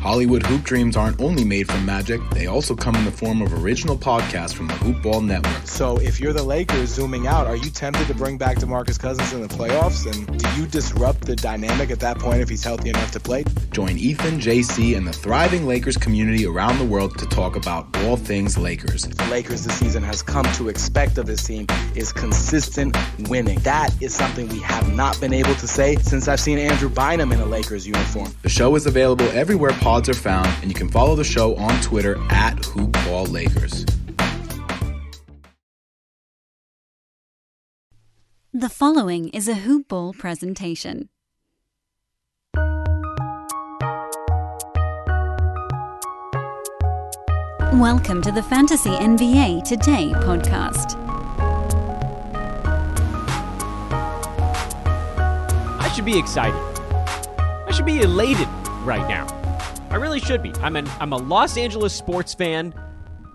Hollywood Hoop Dreams aren't only made from magic, they also come in the form of original podcasts from the Hoop Ball Network. So if you're the Lakers zooming out, are you tempted to bring back DeMarcus Cousins in the playoffs? And do you disrupt the dynamic at that point if he's healthy enough to play? Join Ethan, JC, and the thriving Lakers community around the world to talk about all things Lakers. The Lakers this season has come to expect of this team is consistent winning. That is something we have not been able to say since I've seen Andrew Bynum in a Lakers uniform. The show is available everywhere pods are found, and you can follow the show on Twitter at HoopBallLakers. The following is a Hoop Ball presentation. Welcome to the Fantasy NBA Today podcast. I should be excited. I should be elated right now. I really should be. I'm a Los Angeles sports fan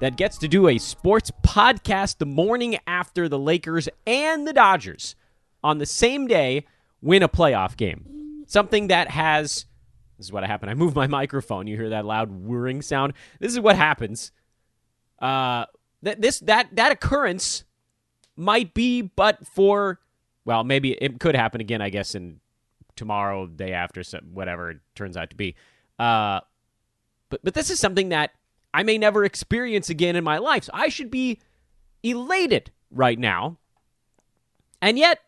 that gets to do a sports podcast the morning after the Lakers and the Dodgers on the same day win a playoff game. Something that has... This is what happened. I moved my microphone. You hear that loud whirring sound? This is what happens. That occurrence might be but for... Well, maybe it could happen again, I guess, in tomorrow, day after, whatever it turns out to be. But this is something that I may never experience again in my life. So I should be elated right now. And yet,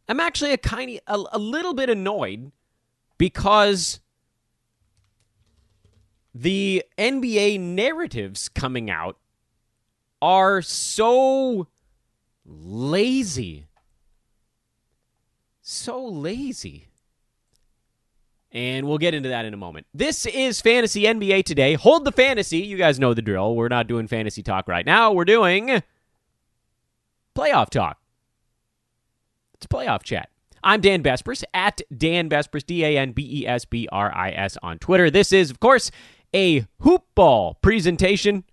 I'm actually a little bit annoyed because the NBA narratives coming out are so lazy. So lazy. And we'll get into that in a moment. This is Fantasy NBA Today. Hold the fantasy. You guys know the drill. We're not doing fantasy talk right now. We're doing playoff talk. It's playoff chat. I'm Dan Bespris, at Dan Bespris, DanBesbris on Twitter. This is, of course, a Hoop Ball presentation.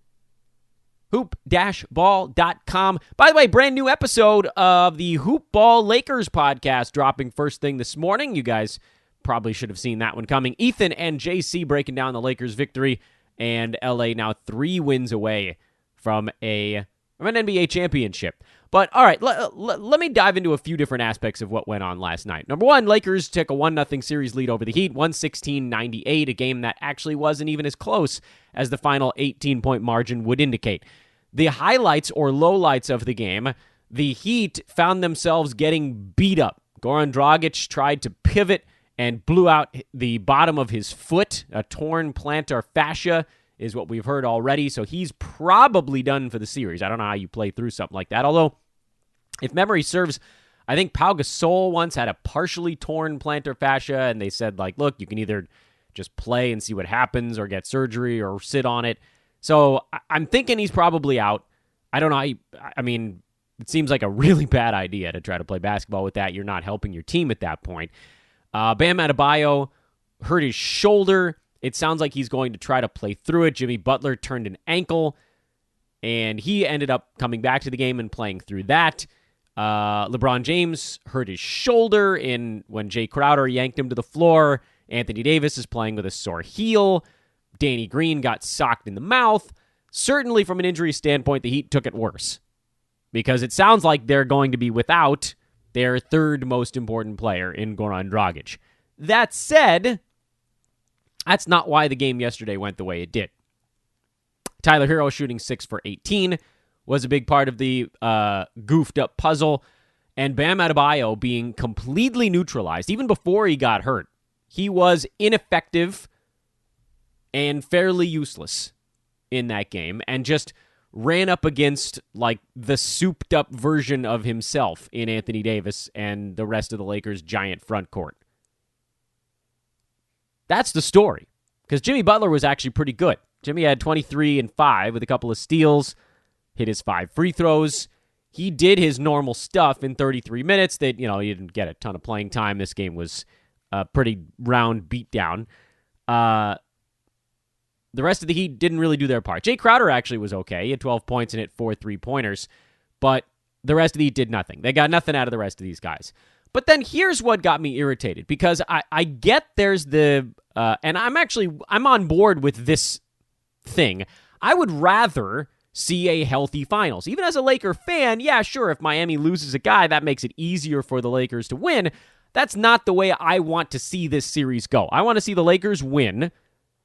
Hoop-ball.com. By the way, brand new episode of the Hoop Ball Lakers podcast dropping first thing this morning. You guys probably should have seen that one coming. Ethan and JC breaking down the Lakers' victory, and LA now 3 wins away from an NBA championship. But, all right, let me dive into a few different aspects of what went on last night. Number one, Lakers took a 1-0 series lead over the Heat, 116-98, a game that actually wasn't even as close as the final 18-point margin would indicate. The highlights or lowlights of the game, the Heat found themselves getting beat up. Goran Dragic tried to pivot and blew out the bottom of his foot. A torn plantar fascia is what we've heard already, so he's probably done for the series. I don't know how you play through something like that, although if memory serves, I think Pau Gasol once had a partially torn plantar fascia, and they said, like, look, you can either just play and see what happens or get surgery or sit on it. So I'm thinking he's probably out. I don't know. I mean, it seems like a really bad idea to try to play basketball with that. You're not helping your team at that point. Bam Adebayo hurt his shoulder. It sounds like he's going to try to play through it. Jimmy Butler turned an ankle, and he ended up coming back to the game and playing through that. LeBron James hurt his shoulder when Jay Crowder yanked him to the floor. Anthony Davis is playing with a sore heel. Danny Green got socked in the mouth. Certainly from an injury standpoint, the Heat took it worse because it sounds like they're going to be without their third most important player in Goran Dragic. That said, that's not why the game yesterday went the way it did. Tyler Hero shooting 6 for 18 was a big part of the goofed up puzzle, and Bam Adebayo being completely neutralized even before he got hurt. He was ineffective and fairly useless in that game and just ran up against like the souped up version of himself in Anthony Davis and the rest of the Lakers' giant front court. That's the story, because Jimmy Butler was actually pretty good. Jimmy had 23 and 5 with a couple of steals, hit his 5 free throws. He did his normal stuff in 33 minutes. He didn't get a ton of playing time. This game was a pretty round beatdown. The rest of the Heat didn't really do their part. Jay Crowder actually was okay. He had 12 points and hit 4 3-pointers, but the rest of the Heat did nothing. They got nothing out of the rest of these guys. But then here's what got me irritated, because I get there's the And I'm on board with this thing. I would rather see a healthy finals. Even as a Laker fan, yeah, sure, if Miami loses a guy, that makes it easier for the Lakers to win. That's not the way I want to see this series go. I want to see the Lakers win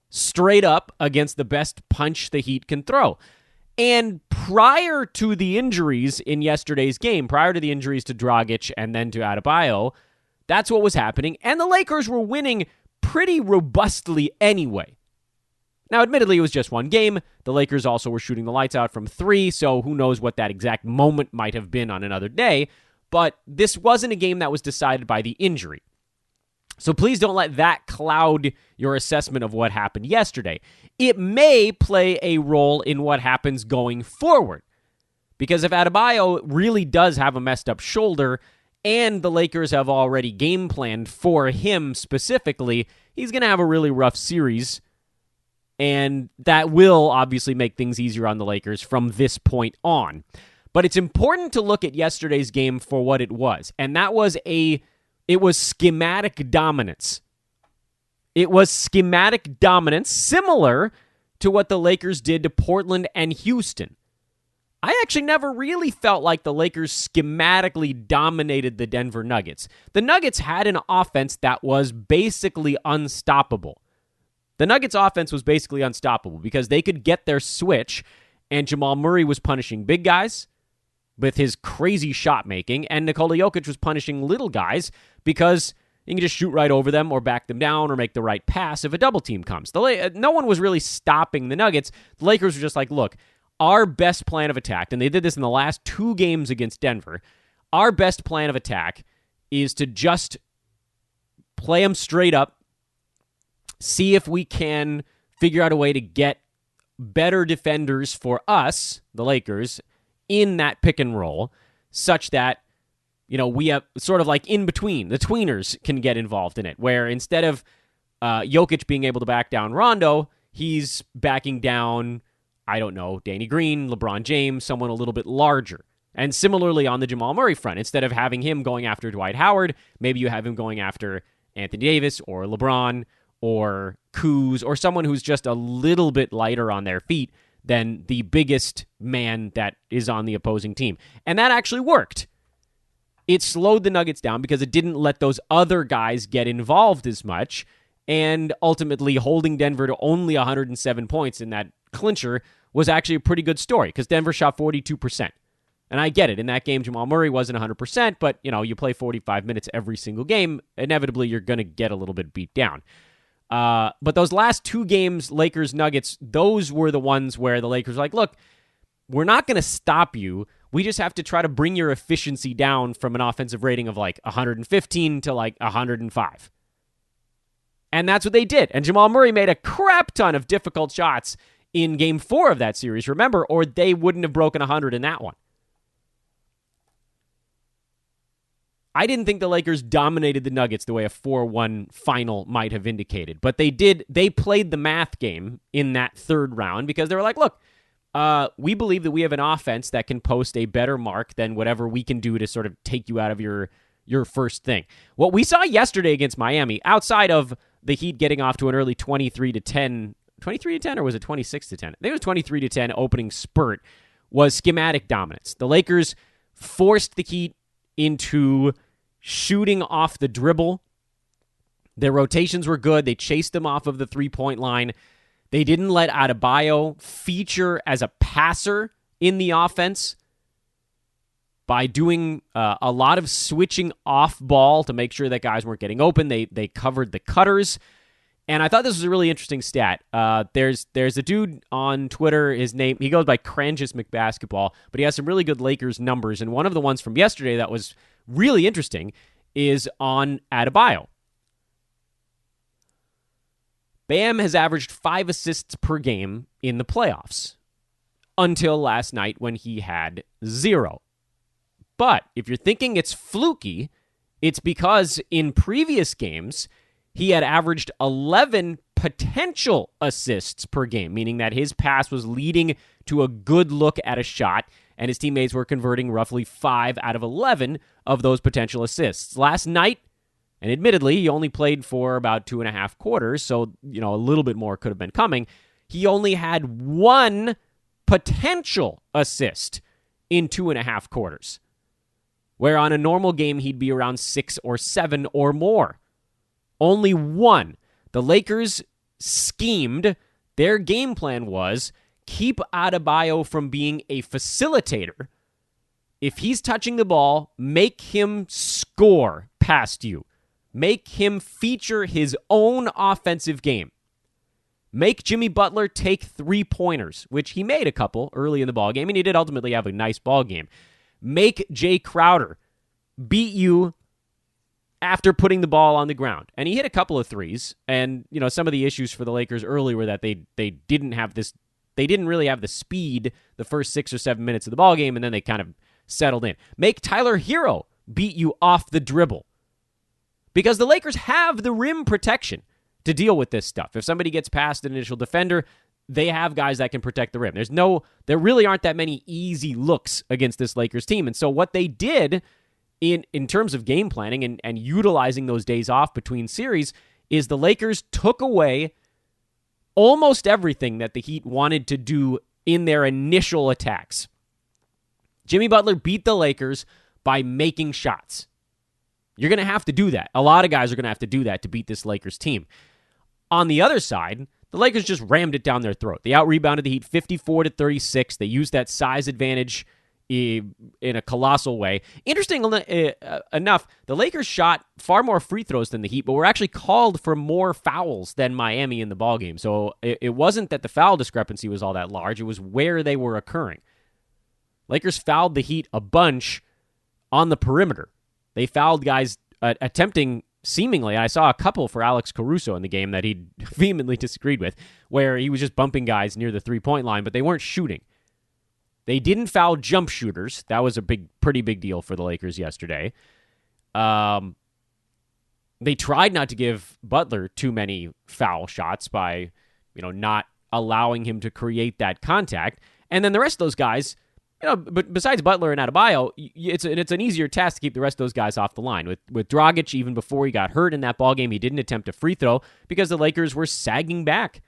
straight up against the best punch the Heat can throw. And prior to the injuries in yesterday's game, prior to the injuries to Dragic and then to Adebayo, that's what was happening. And the Lakers were winning pretty robustly anyway. Now, admittedly, it was just one game. The Lakers also were shooting the lights out from 3, so who knows what that exact moment might have been on another day. But this wasn't a game that was decided by the injury. So please don't let that cloud your assessment of what happened yesterday. It may play a role in what happens going forward. Because if Adebayo really does have a messed up shoulder, and the Lakers have already game planned for him specifically, he's going to have a really rough series. And that will obviously make things easier on the Lakers from this point on. But it's important to look at yesterday's game for what it was. And that was it was schematic dominance. It was schematic dominance similar to what the Lakers did to Portland and Houston. I actually never really felt like the Lakers schematically dominated the Denver Nuggets. The Nuggets had an offense that was basically unstoppable. The Nuggets' offense was basically unstoppable because they could get their switch, and Jamal Murray was punishing big guys with his crazy shot making, and Nikola Jokic was punishing little guys because you can just shoot right over them or back them down or make the right pass if a double team comes. No one was really stopping the Nuggets. The Lakers were just like, look, our best plan of attack, and they did this in the last 2 games against Denver, our best plan of attack is to just play them straight up, see if we can figure out a way to get better defenders for us, the Lakers, in that pick and roll, such that, we have sort of like in between, the tweeners can get involved in it, where instead of Jokic being able to back down Rondo, he's backing down, I don't know, Danny Green, LeBron James, someone a little bit larger. And similarly on the Jamal Murray front, instead of having him going after Dwight Howard, maybe you have him going after Anthony Davis or LeBron or Kuz, or someone who's just a little bit lighter on their feet than the biggest man that is on the opposing team. And that actually worked. It slowed the Nuggets down because it didn't let those other guys get involved as much, and ultimately holding Denver to only 107 points in that clincher was actually a pretty good story because Denver shot 42%. And I get it. In that game, Jamal Murray wasn't 100%, but, you play 45 minutes every single game. Inevitably, you're going to get a little bit beat down. But those last 2 games, Lakers-Nuggets, those were the ones where the Lakers were like, look, we're not going to stop you. We just have to try to bring your efficiency down from an offensive rating of like 115 to like 105. And that's what they did. And Jamal Murray made a crap ton of difficult shots in Game 4 of that series, remember, or they wouldn't have broken 100 in that one. I didn't think the Lakers dominated the Nuggets the way a 4-1 final might have indicated. But they did. They played the math game in that third round because they were like, look, we believe that we have an offense that can post a better mark than whatever we can do to sort of take you out of your first thing. What we saw yesterday against Miami, outside of the Heat getting off to an early 23-10, 23-10, or was it 26-10? I think it was 23-10 opening spurt, was schematic dominance. The Lakers forced the Heat into shooting off the dribble. Their rotations were good. They chased them off of the three-point line. They didn't let Adebayo feature as a passer in the offense by doing a lot of switching off ball to make sure that guys weren't getting open. They covered the cutters. And I thought this was a really interesting stat. There's a dude on Twitter, his name, he goes by Crangus McBasketball, but he has some really good Lakers numbers. And one of the ones from yesterday that was really interesting is on Adebayo. Bam has averaged 5 assists per game in the playoffs until last night when he had 0. But if you're thinking it's fluky, it's because in previous games, he had averaged 11 potential assists per game, meaning that his pass was leading to a good look at a shot, and his teammates were converting roughly 5 out of 11 of those potential assists. Last night, And admittedly, he only played for about 2.5 quarters, so, a little bit more could have been coming. He only had one potential assist in 2.5 quarters, where on a normal game, he'd be around 6 or 7 or more. Only one. The Lakers schemed. Their game plan was keep Adebayo from being a facilitator. If he's touching the ball, make him score past you. Make him feature his own offensive game. Make Jimmy Butler take 3-pointers, which he made a couple early in the ballgame, and he did ultimately have a nice ballgame. Make Jay Crowder beat you after putting the ball on the ground. And he hit a couple of threes, and some of the issues for the Lakers early were that they didn't really have the speed the first 6 or 7 minutes of the ballgame, and then they kind of settled in. Make Tyler Hero beat you off the dribble. Because the Lakers have the rim protection to deal with this stuff. If somebody gets past an initial defender, they have guys that can protect the rim. There really aren't that many easy looks against this Lakers team. And so what they did in terms of game planning and utilizing those days off between series is the Lakers took away almost everything that the Heat wanted to do in their initial attacks. Jimmy Butler beat the Lakers by making shots. You're going to have to do that. A lot of guys are going to have to do that to beat this Lakers team. On the other side, the Lakers just rammed it down their throat. They out-rebounded the Heat 54-36. They used that size advantage in a colossal way. Interesting enough, the Lakers shot far more free throws than the Heat, but were actually called for more fouls than Miami in the ballgame. So it wasn't that the foul discrepancy was all that large. It was where they were occurring. Lakers fouled the Heat a bunch on the perimeter. They fouled guys attempting, seemingly, I saw a couple for Alex Caruso in the game that he vehemently disagreed with, where he was just bumping guys near the three-point line, but they weren't shooting. They didn't foul jump shooters. That was a pretty big deal for the Lakers yesterday. They tried not to give Butler too many foul shots by, not allowing him to create that contact. And then the rest of those guys, but besides Butler and Adebayo, it's an easier task to keep the rest of those guys off the line. With Dragic, even before he got hurt in that ballgame, he didn't attempt a free throw because the Lakers were sagging back.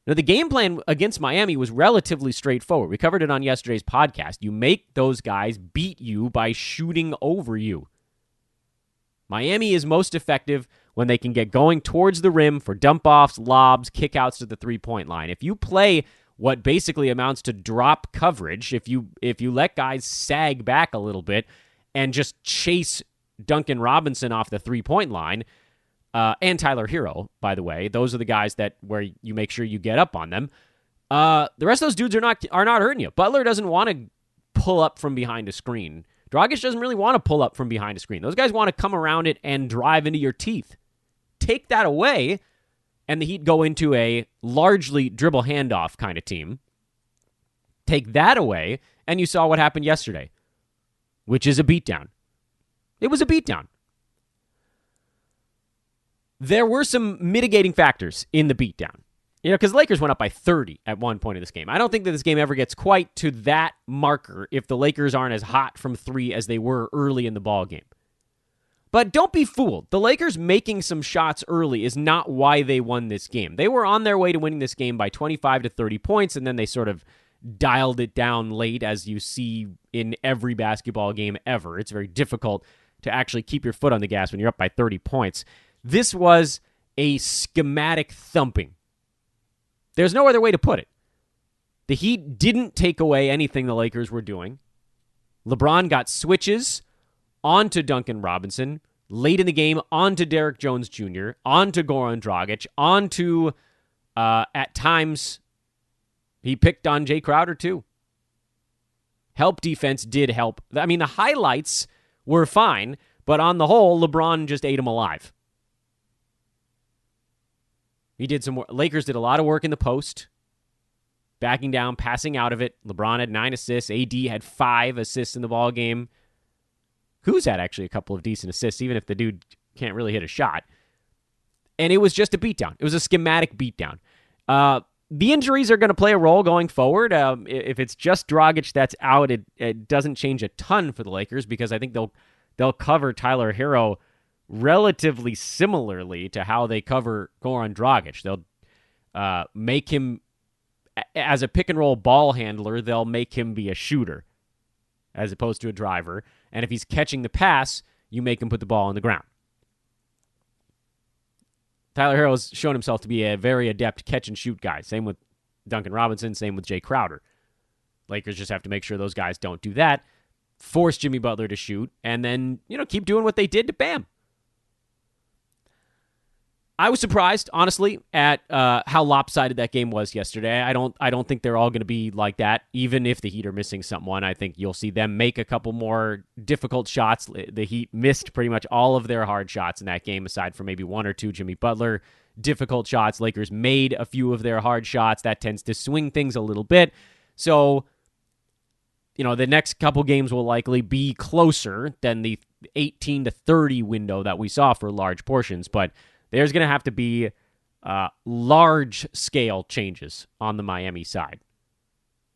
Now, the game plan against Miami was relatively straightforward. We covered it on yesterday's podcast. You make those guys beat you by shooting over you. Miami is most effective when they can get going towards the rim for dump-offs, lobs, kickouts to the three-point line. If you play what basically amounts to drop coverage, if you let guys sag back a little bit and just chase Duncan Robinson off the three-point line, and Tyler Hero, by the way, those are the guys where you make sure you get up on them. The rest of those dudes are not hurting you. Butler doesn't want to pull up from behind a screen. Dragic doesn't really want to pull up from behind a screen. Those guys want to come around it and drive into your teeth. Take that away, and the Heat go into a largely dribble handoff kind of team. Take that away, and you saw what happened yesterday, which is a beatdown. It was a beatdown. There were some mitigating factors in the beatdown. Because the Lakers went up by 30 at one point in this game. I don't think that this game ever gets quite to that marker if the Lakers aren't as hot from three as they were early in the ballgame. But don't be fooled. The Lakers making some shots early is not why they won this game. They were on their way to winning this game by 25 to 30 points, and then they sort of dialed it down late, as you see in every basketball game ever. It's very difficult to actually keep your foot on the gas when you're up by 30 points. This was a schematic thumping. There's no other way to put it. The Heat didn't take away anything the Lakers were doing. LeBron got switches onto Duncan Robinson, late in the game onto Derek Jones Jr., onto Goran Dragic, onto, at times, he picked on Jay Crowder too. Help defense did help. I mean, the highlights were fine, but on the whole, LeBron just ate him alive. He did some work. Lakers did a lot of work in the post, backing down, passing out of it. LeBron had 9 assists. AD had 5 assists in the ballgame. Who's had actually a couple of decent assists, even if the dude can't really hit a shot. And it was just a beatdown. It was a schematic beatdown. The injuries are going to play a role going forward. If it's just Dragic that's out, it doesn't change a ton for the Lakers because I think they'll cover Tyler Hero relatively similarly to how they cover Goran Dragic. They'll make him, as a pick-and-roll ball handler, they'll make him be a shooter as opposed to a driver. And if he's catching the pass, you make him put the ball on the ground. Tyler Herro's shown himself to be a very adept catch-and-shoot guy. Same with Duncan Robinson, same with Jay Crowder. Lakers just have to make sure those guys don't do that, force Jimmy Butler to shoot, and then, keep doing what they did to Bam. I was surprised, honestly, at how lopsided that game was yesterday. I don't think they're all going to be like that, even if the Heat are missing someone. I think you'll see them make a couple more difficult shots. The Heat missed pretty much all of their hard shots in that game, aside from maybe one or two Jimmy Butler difficult shots. Lakers made a few of their hard shots. That tends to swing things a little bit. So, the next couple games will likely be closer than the 18 to 30 window that we saw for large portions, but there's going to have to be large-scale changes on the Miami side.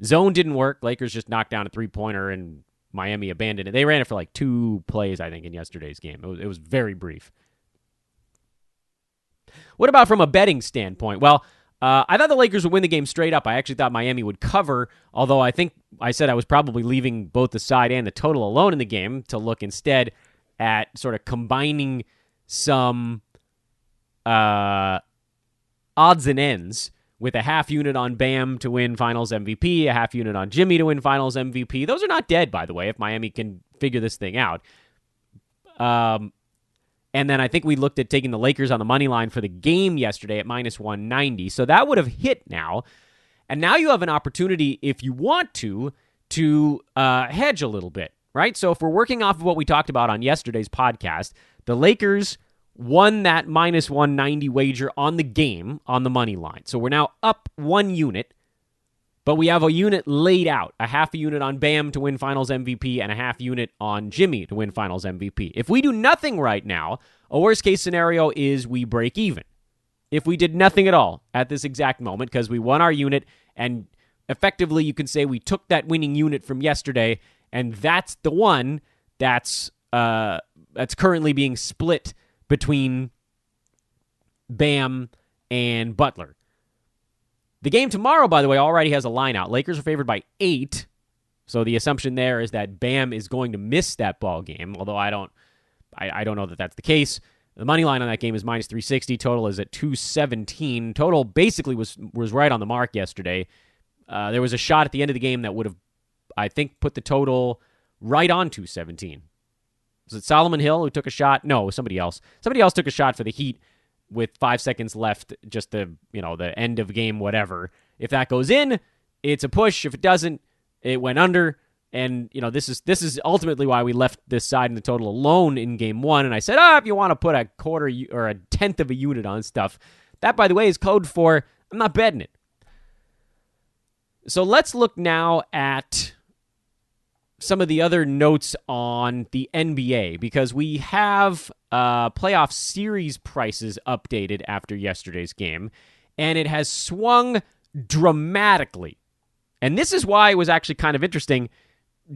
Zone didn't work. Lakers just knocked down a three-pointer, and Miami abandoned it. They ran it for like 2 plays, I think, in yesterday's game. It was very brief. What about from a betting standpoint? Well, I thought the Lakers would win the game straight up. I actually thought Miami would cover, although I think I said I was probably leaving both the side and the total alone in the game to look instead at sort of combining some odds and ends with a half unit on Bam to win Finals MVP, a half unit on Jimmy to win Finals MVP. Those are not dead, by the way, if Miami can figure this thing out. And then I think we looked at taking the Lakers on the money line for the game yesterday at minus 190. So that would have hit now. And now you have an opportunity, if you want to hedge a little bit, right? So if we're working off of what we talked about on yesterday's podcast, the Lakers won that minus 190 wager on the game on the money line. So we're now up 1 unit, but we have a unit laid out, a half a unit on Bam to win Finals MVP and a half unit on Jimmy to win Finals MVP. If we do nothing right now, a worst-case scenario is we break even. If we did nothing at all at this exact moment because we won our unit, and effectively you can say we took that winning unit from yesterday, and that's the one that's currently being split between Bam and Butler. The game tomorrow, by the way, already has a line out. Lakers are favored by 8, so the assumption there is that Bam is going to miss that ball game, although I don't know that that's the case. The money line on that game is minus 360. Total is at 217. Total basically was right on the mark yesterday. There was a shot at the end of the game that would have, I think, put the total right on 217. Was it Solomon Hill who took a shot? No, it was somebody else. Somebody else took a shot for the Heat with 5 seconds left, just the end of game, whatever. If that goes in, it's a push. If it doesn't, it went under. And this is ultimately why we left this side in the total alone in game 1. And I said, if you want to put a quarter or a tenth of a unit on stuff, that, by the way, is code for I'm not betting it. So let's look now at some of the other notes on the NBA, because we have playoff series prices updated after yesterday's game, and it has swung dramatically. And this is why it was actually kind of interesting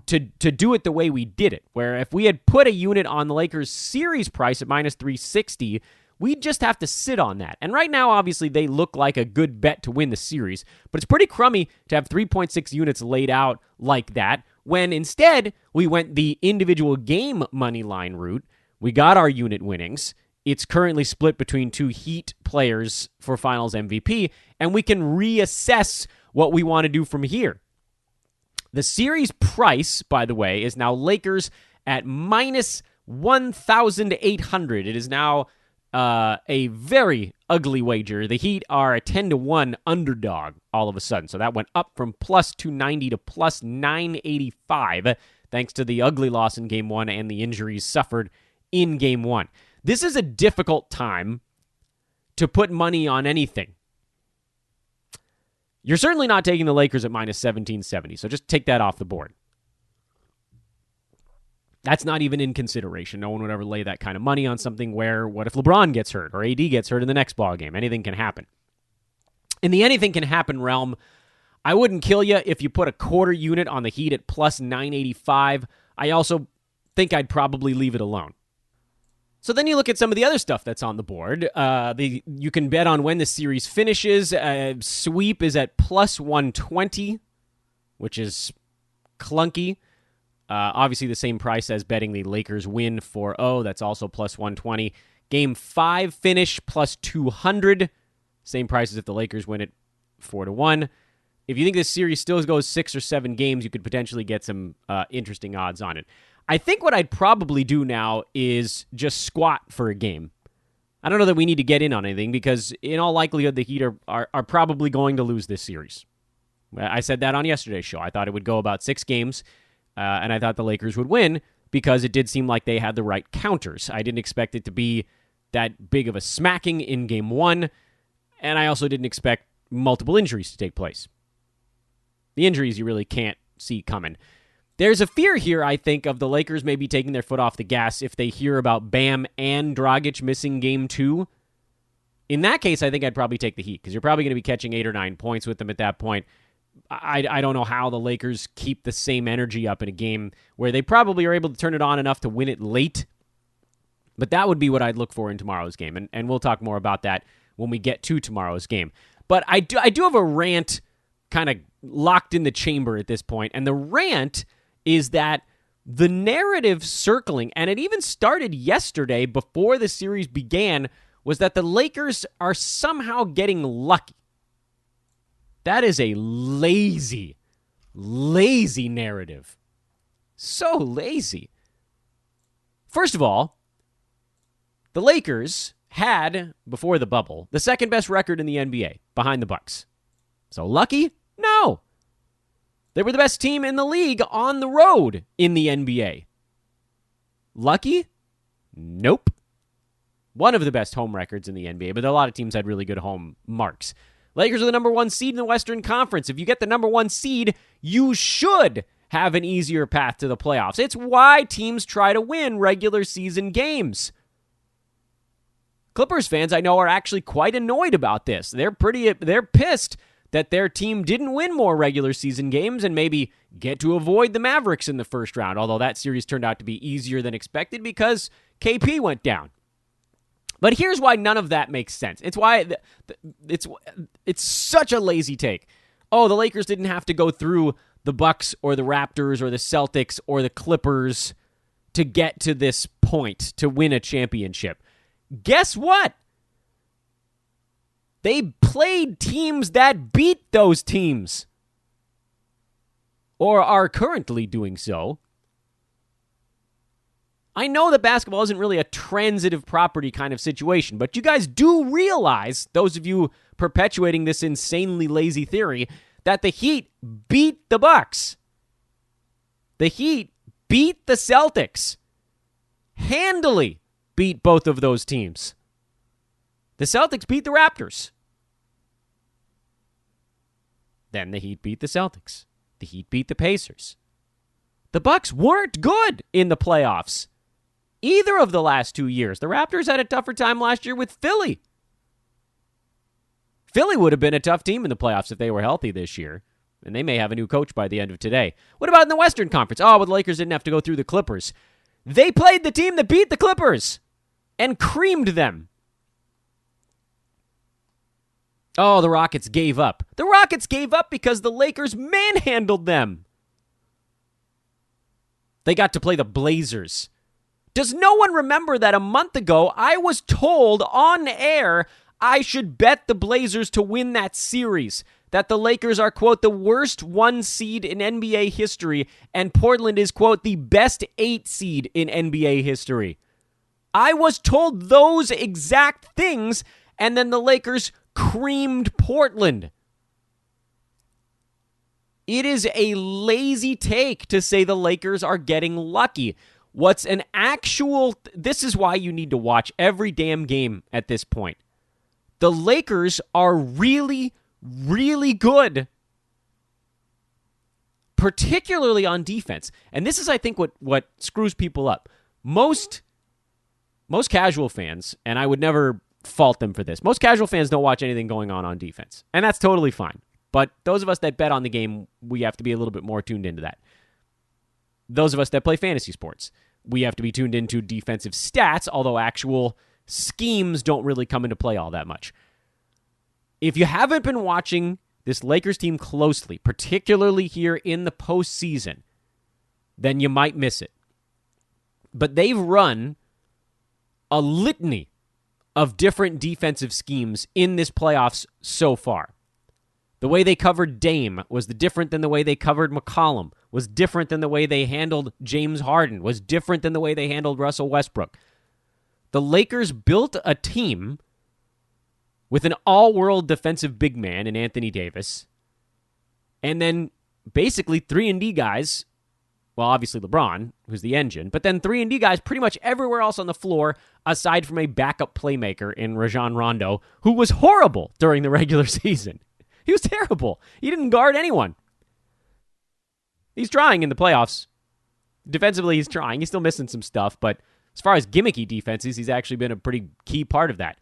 to do it the way we did it, where if we had put a unit on the Lakers series price at minus 360, we'd just have to sit on that. And right now, obviously, they look like a good bet to win the series, but it's pretty crummy to have 3.6 units laid out like that, when instead we went the individual game money line route. We got our unit winnings. It's currently split between 2 Heat players for Finals MVP, and we can reassess what we want to do from here. The series price, by the way, is now Lakers at minus 1,800. It is now a very ugly wager. The Heat are a 10-1 underdog all of a sudden. So that went up from plus 290 to plus 985, thanks to the ugly loss in Game 1 and the injuries suffered in Game 1. This is a difficult time to put money on anything. You're certainly not taking the Lakers at minus 1770, so just take that off the board. That's not even in consideration. No one would ever lay that kind of money on something where, what if LeBron gets hurt or AD gets hurt in the next ball game? Anything can happen. In the anything can happen realm, I wouldn't kill you if you put a quarter unit on the Heat at plus 985. I also think I'd probably leave it alone. So then you look at some of the other stuff that's on the board. You can bet on when the series finishes. Sweep is at plus 120, which is clunky. Obviously, the same price as betting the Lakers win 4-0. That's also plus 120. Game 5 finish plus 200. Same price as if the Lakers win it 4-1. If you think this series still goes 6 or 7 games, you could potentially get some interesting odds on it. I think what I'd probably do now is just squat for a game. I don't know that we need to get in on anything because in all likelihood, the Heat are probably going to lose this series. I said that on yesterday's show. I thought it would go about 6 games, and I thought the Lakers would win because it did seem like they had the right counters. I didn't expect it to be that big of a smacking in Game 1, and I also didn't expect multiple injuries to take place. The injuries you really can't see coming. There's a fear here, I think, of the Lakers maybe taking their foot off the gas if they hear about Bam and Dragic missing Game 2. In that case, I think I'd probably take the Heat because you're probably going to be catching 8 or 9 points with them at that point. I don't know how the Lakers keep the same energy up in a game where they probably are able to turn it on enough to win it late. But that would be what I'd look for in tomorrow's game, and we'll talk more about that when we get to tomorrow's game. But I do have a rant kind of locked in the chamber at this point, and the rant is that the narrative circling, and it even started yesterday before the series began, was that the Lakers are somehow getting lucky. That is a lazy, lazy narrative. So lazy. First of all, the Lakers had, before the bubble, the second best record in the NBA, behind the Bucks. So lucky? No. They were the best team in the league on the road in the NBA. Lucky? Nope. One of the best home records in the NBA, but a lot of teams had really good home marks. Lakers are the number 1 seed in the Western Conference. If you get the number 1 seed, you should have an easier path to the playoffs. It's why teams try to win regular season games. Clippers fans, I know, are actually quite annoyed about this. They're pissed that their team didn't win more regular season games and maybe get to avoid the Mavericks in the first round, although that series turned out to be easier than expected because KP went down. But here's why none of that makes sense. It's why it's such a lazy take. Oh, the Lakers didn't have to go through the Bucks or the Raptors or the Celtics or the Clippers to get to this point to win a championship. Guess what? They played teams that beat those teams. Or are currently doing so. I know that basketball isn't really a transitive property kind of situation, but you guys do realize, those of you perpetuating this insanely lazy theory, that the Heat beat the Bucks. The Heat beat the Celtics. Handily beat both of those teams. The Celtics beat the Raptors. Then the Heat beat the Celtics. The Heat beat the Pacers. The Bucks weren't good in the playoffs either of the last 2 years. The Raptors had a tougher time last year with Philly. Philly would have been a tough team in the playoffs if they were healthy this year, and they may have a new coach by the end of today. What about in the Western Conference? Oh, well, the Lakers didn't have to go through the Clippers. They played the team that beat the Clippers and creamed them. Oh, the Rockets gave up. The Rockets gave up because the Lakers manhandled them. They got to play the Blazers. Does no one remember that a month ago I was told on air I should bet the Blazers to win that series? That the Lakers are, quote, the worst 1 seed in NBA history, and Portland is, quote, the best 8 seed in NBA history. I was told those exact things, and then the Lakers creamed Portland. It is a lazy take to say the Lakers are getting lucky. What's an actual... This is why you need to watch every damn game at this point. The Lakers are really, really good, particularly on defense. And this is, I think, what screws people up. Most casual fans, and I would never fault them for this, most casual fans don't watch anything going on defense. And that's totally fine. But those of us that bet on the game, we have to be a little bit more tuned into that. Those of us that play fantasy sports, we have to be tuned into defensive stats, although actual schemes don't really come into play all that much. If you haven't been watching this Lakers team closely, particularly here in the postseason, then you might miss it. But they've run a litany of different defensive schemes in this playoffs so far. The way they covered Dame was different than the way they covered McCollum, was different than the way they handled James Harden, was different than the way they handled Russell Westbrook. The Lakers built a team with an all-world defensive big man in Anthony Davis, and then basically 3-and-D guys, well, obviously LeBron, who's the engine, but then 3-and-D guys pretty much everywhere else on the floor, aside from a backup playmaker in Rajon Rondo, who was horrible during the regular season. He was terrible. He didn't guard anyone. He's trying in the playoffs. Defensively, he's trying. He's still missing some stuff, but as far as gimmicky defenses, he's actually been a pretty key part of that.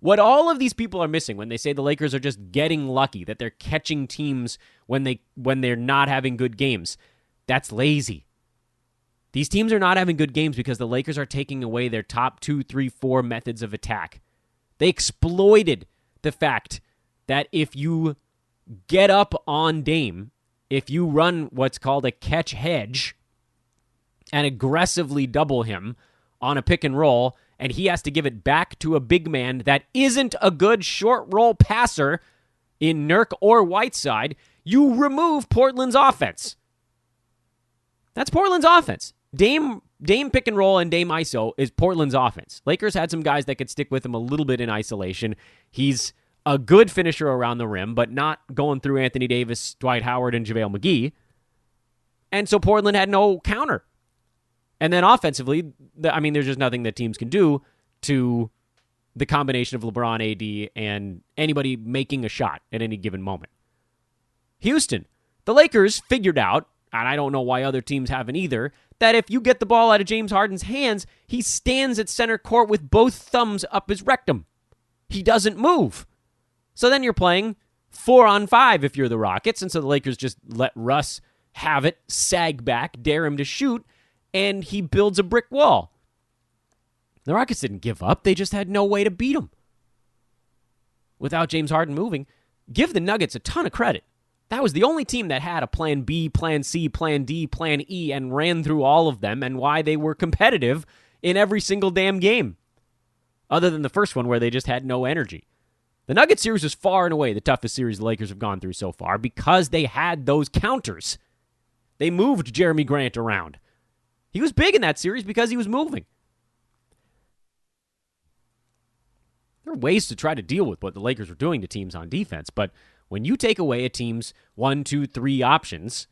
What all of these people are missing when they say the Lakers are just getting lucky, that they're catching teams when they're not having good games, that's lazy. These teams are not having good games because the Lakers are taking away their top 2, 3, 4 methods of attack. They exploited the fact that if you get up on Dame, if you run what's called a catch hedge and aggressively double him on a pick and roll, and he has to give it back to a big man that isn't a good short roll passer in Nurk or Whiteside, you remove Portland's offense. That's Portland's offense. Dame pick and roll and Dame ISO is Portland's offense. Lakers had some guys that could stick with him a little bit in isolation. He's a good finisher around the rim, but not going through Anthony Davis, Dwight Howard, and JaVale McGee. And so Portland had no counter. And then offensively, there's just nothing that teams can do to the combination of LeBron, AD, and anybody making a shot at any given moment. Houston, the Lakers figured out, and I don't know why other teams haven't either, that if you get the ball out of James Harden's hands, he stands at center court with both thumbs up his rectum. He doesn't move. So then you're playing 4-on-5 if you're the Rockets, and so the Lakers just let Russ have it, sag back, dare him to shoot, and he builds a brick wall. The Rockets didn't give up. They just had no way to beat him. Without James Harden moving, give the Nuggets a ton of credit. That was the only team that had a plan B, plan C, plan D, plan E, and ran through all of them, and why they were competitive in every single damn game. Other than the first one where they just had no energy. The Nuggets series was far and away the toughest series the Lakers have gone through so far because they had those counters. They moved Jeremy Grant around. He was big in that series because he was moving. There are ways to try to deal with what the Lakers were doing to teams on defense, but when you take away a team's 1, 2, 3 options,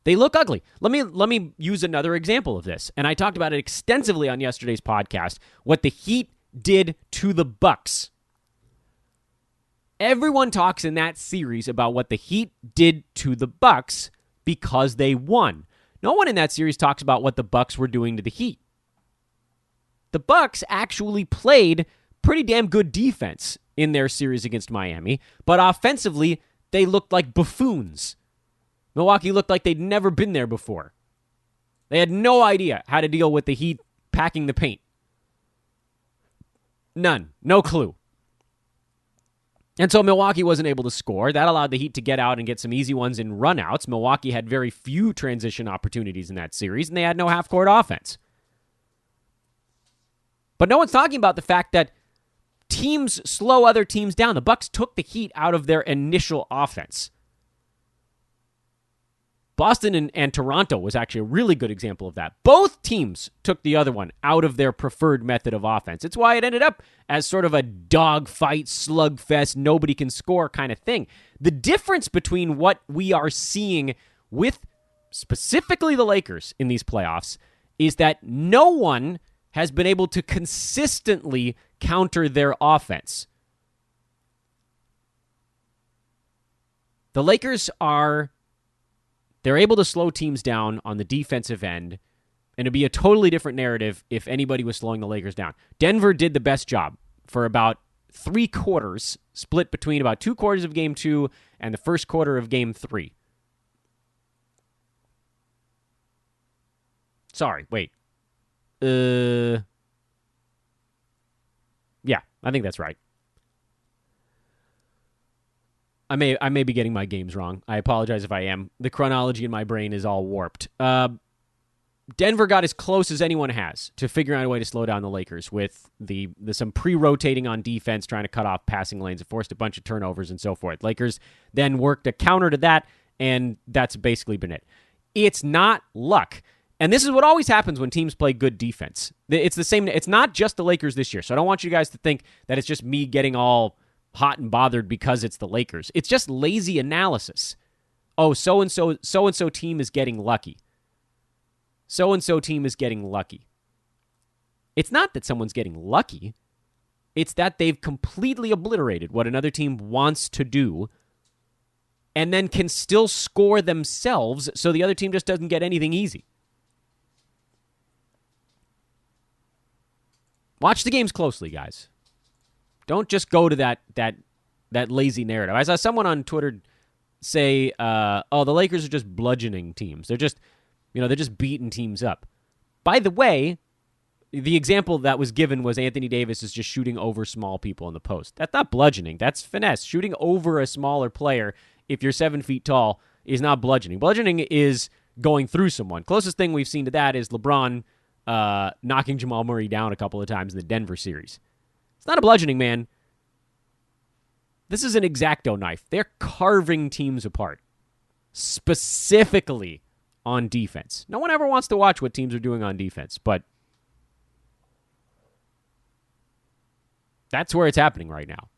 they look ugly. Let me use another example of this, and I talked about it extensively on yesterday's podcast, what the Heat did to the Bucks. Everyone talks in that series about what the Heat did to the Bucks because they won. No one in that series talks about what the Bucks were doing to the Heat. The Bucks actually played pretty damn good defense in their series against Miami, but offensively, they looked like buffoons. Milwaukee looked like they'd never been there before. They had no idea how to deal with the Heat packing the paint. None. No clue. And so Milwaukee wasn't able to score. That allowed the Heat to get out and get some easy ones in runouts. Milwaukee had very few transition opportunities in that series, and they had no half-court offense. But no one's talking about the fact that teams slow other teams down. The Bucks took the Heat out of their initial offense. Boston and Toronto was actually a really good example of that. Both teams took the other one out of their preferred method of offense. It's why it ended up as sort of a dogfight, slugfest, nobody can score kind of thing. The difference between what we are seeing with specifically the Lakers in these playoffs is that no one has been able to consistently counter their offense. The Lakers they're able to slow teams down on the defensive end, and it'd be a totally different narrative if anybody was slowing the Lakers down. Denver did the best job for about 3 quarters, split between about 2 quarters of Game 2 and the first quarter of Game 3. Sorry, wait. Yeah, I think that's right. I may be getting my games wrong. I apologize if I am. The chronology in my brain is all warped. Denver got as close as anyone has to figuring out a way to slow down the Lakers with some pre-rotating on defense, trying to cut off passing lanes. It forced a bunch of turnovers and so forth. Lakers then worked a counter to that, and that's basically been it. It's not luck. And this is what always happens when teams play good defense. It's the same. It's not just the Lakers this year. So I don't want you guys to think that it's just me getting all hot and bothered because it's the Lakers. It's just lazy analysis. Oh, so-and-so team is getting lucky. So-and-so team is getting lucky. It's not that someone's getting lucky. It's that they've completely obliterated what another team wants to do and then can still score themselves so the other team just doesn't get anything easy. Watch the games closely, guys. Don't just go to that lazy narrative. I saw someone on Twitter say, the Lakers are just bludgeoning teams. They're just beating teams up. By the way, the example that was given was Anthony Davis is just shooting over small people in the post. That's not bludgeoning. That's finesse. Shooting over a smaller player, if you're 7 feet tall, is not bludgeoning. Bludgeoning is going through someone. Closest thing we've seen to that is LeBron knocking Jamal Murray down a couple of times in the Denver series. It's not a bludgeoning, man. This is an X-Acto knife. They're carving teams apart, specifically on defense. No one ever wants to watch what teams are doing on defense, but that's where it's happening right now.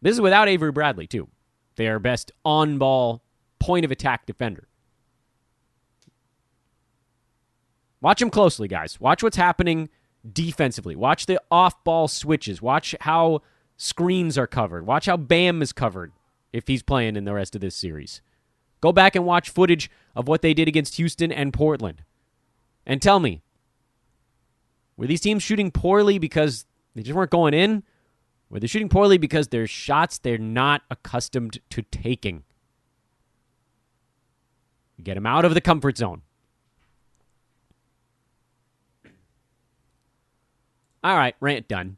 This is without Avery Bradley, too. Their best on-ball, point-of-attack defender. Watch him closely, guys. Watch what's happening defensively. Watch the off-ball switches. Watch how screens are covered. Watch how Bam is covered if he's playing in the rest of this series. Go back and watch footage of what they did against Houston and Portland. And tell me, were these teams shooting poorly because they just weren't going in? Were they shooting poorly because they're shots they're not accustomed to taking? Get them out of the comfort zone. All right, rant done.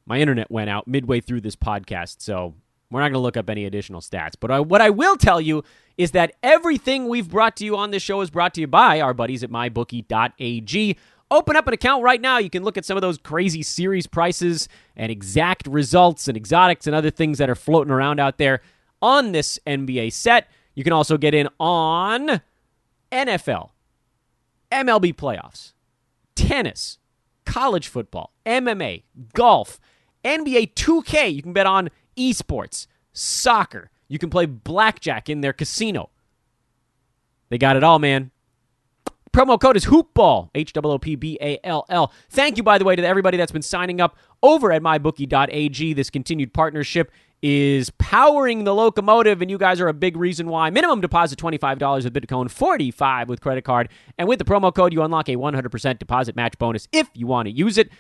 My internet went out midway through this podcast, so we're not going to look up any additional stats. But what I will tell you is that everything we've brought to you on this show is brought to you by our buddies at mybookie.ag. Open up an account right now. You can look at some of those crazy series prices and exact results and exotics and other things that are floating around out there on this NBA set. You can also get in on NFL, MLB playoffs, tennis, college football, MMA, golf, NBA 2K. You can bet on esports, soccer. You can play blackjack in their casino. They got it all, man. Promo code is HoopBall, HOOPBALL. Thank you, by the way, to everybody that's been signing up over at mybookie.ag. This continued partnership is powering the locomotive, and you guys are a big reason why. Minimum deposit $25 with Bitcoin, $45 with credit card. And with the promo code, you unlock a 100% deposit match bonus if you want to use it.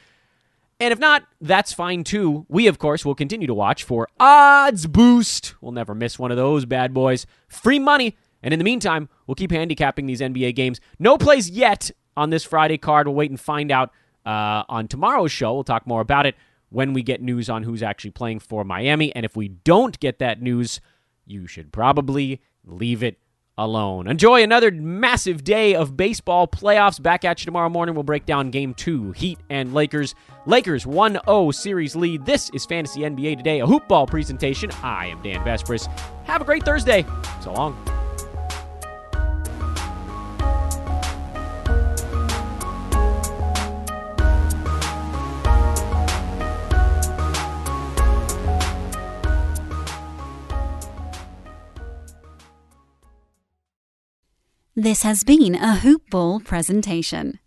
And if not, that's fine too. We, of course, will continue to watch for Odds Boost. We'll never miss one of those bad boys. Free money. And in the meantime, we'll keep handicapping these NBA games. No plays yet on this Friday card. We'll wait and find out on tomorrow's show. We'll talk more about it when we get news on who's actually playing for Miami. And if we don't get that news, you should probably leave it alone. Enjoy another massive day of baseball playoffs. Back at you tomorrow morning. We'll break down Game 2, Heat and Lakers. Lakers 1-0 series lead. This is Fantasy NBA Today, a hoopball presentation. I am Dan Vespris. Have a great Thursday. So long. This has been a Hoop Ball presentation.